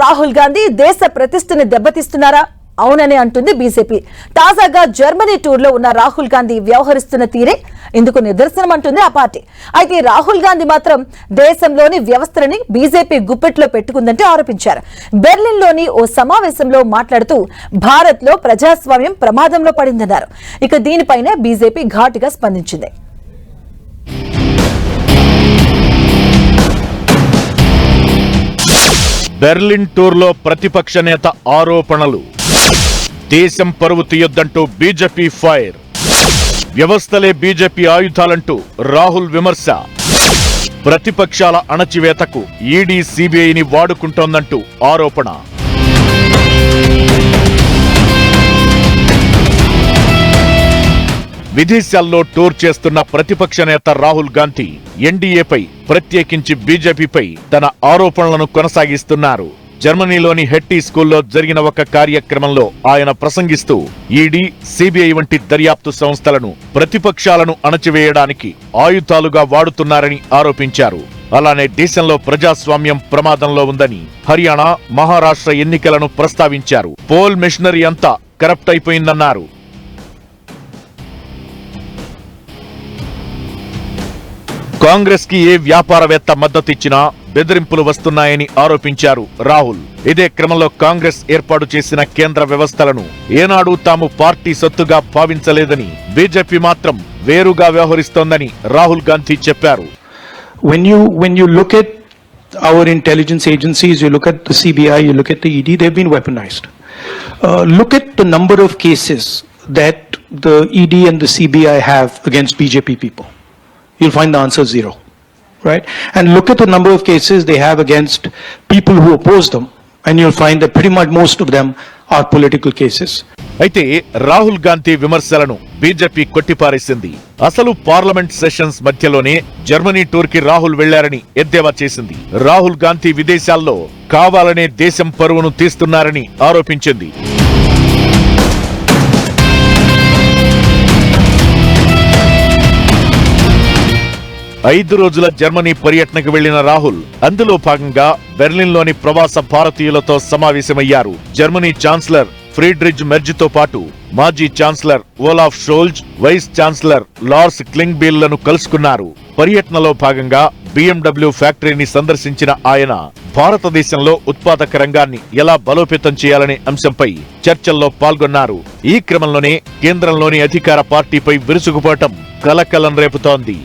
రాహుల్ గాంధీ దేశ ప్రతిష్టని దెబ్బతీస్తున్నారా? అవునని అంటుంది బీజేపీ. తాజాగా జర్మనీ టూర్లో ఉన్న రాహుల్ గాంధీ వ్యవహరిస్తున్న తీరే ఇందుకు నిదర్శనం అంటుంది ఆ పార్టీ. అయితే రాహుల్ గాంధీ మాత్రం దేశంలోని వ్యవస్థలని బీజేపీ గుప్పెట్లో పెట్టుకుందంటే ఆరోపించారు. బెర్లిన్లోని ఓ సమావేశంలో మాట్లాడుతూ భారత్లో ప్రజాస్వామ్యం ప్రమాదంలో పడిందన్నారు. ఇక దీనిపైనే బీజేపీ ఘాటుగా స్పందించింది. బెర్లిన్ టూర్లో ప్రతిపక్ష నేత ఆరోపణలు. దేశం పరువు తీయొద్దంటూ బీజేపీ ఫైర్. వ్యవస్థలే బీజేపీ ఆయుధాలంటూ రాహుల్ విమర్శ. ప్రతిపక్షాల అణచివేతకు ఈడీ సిబిఐని వాడుకుంటోందంటూ ఆరోపణ. విదేశాల్లో టూర్ చేస్తున్న ప్రతిపక్ష నేత రాహుల్ గాంధీ ఎన్డీఏపై ప్రత్యేకించి బీజేపీపై తన ఆరోపణలను కొనసాగిస్తున్నారు. జర్మనీలోని హెట్టి స్కూల్లో జరిగిన ఒక కార్యక్రమంలో ఆయన ప్రసంగిస్తూ ఈడీ, సిబిఐ వంటి దర్యాప్తు సంస్థలను ప్రతిపక్షాలను అణచివేయడానికి ఆయుధాలుగా వాడుతున్నారని ఆరోపించారు. అలానే దేశంలో ప్రజాస్వామ్యం ప్రమాదంలో ఉందని, హర్యానా, మహారాష్ట్ర ఎన్నికలను ప్రస్తావించారు. పోల్ మెషినరీ అంతా కరప్ట్ అయిపోయిందన్నారు. కాంగ్రెస్ కి ఏ వ్యాపారవేత్త మద్దతిచ్చినా బెదిరింపులు వస్తున్నాయని ఆరోపించారు రాహుల్. ఇదే క్రమంలో కాంగ్రెస్ ఏర్పాటు చేసిన కేంద్ర వ్యవస్థలను ఏనాడు తాము పార్టీ సొత్తుగా భావించలేదని, బీజేపీ మాత్రం వేరుగా వ్యవహరిస్తోందని రాహుల్ గాంధీ చెప్పారు. When you look at our intelligence agencies, you look at the CBI, you look at the ED, they've been weaponized. Look at the number of cases that the ED and the CBI have against BJP people. You'll find the answer zero, right? And look at the number of cases they have against people who oppose them, and you'll find that pretty much most of them are political cases. అయితే రాహుల్ గాంధీ విమర్శలను BJP కొట్టిపారేసింది. అసలు parliament sessions మధ్యలోనే Germany tour కి రాహుల్ వెళ్లారని ఎద్దేవా చేసింది. రాహుల్ గాంధీ విదేశాల్లో కావాలనే దేశం పరువును తీస్తున్నారని ఆరోపించింది. 5 రోజుల జర్మనీ పర్యటనకు వెళ్లిన రాహుల్ అందులో భాగంగా బెర్లిన్లోని ప్రవాస భారతీయులతో సమావేశమయ్యారు. జర్మనీ ఛాన్సలర్ ఫ్రీడ్రిచ్ మెర్జ్తో పాటు మాజీ chancellor Olaf Scholz, vice chancellor Lars క్లింగ్బీల్లను కలుసుకున్నారు. పర్యటనలో భాగంగా BMW ఫ్యాక్టరీని సందర్శించిన ఆయన భారతదేశంలో ఉత్పాదక రంగాన్ని ఎలా బలోపేతం చేయాలనే అంశంపై చర్చల్లో పాల్గొన్నారు. ఈ క్రమంలోనే కేంద్రంలోని అధికార పార్టీపై విరుచుకుపడటం కలకలం రేపుతోంది.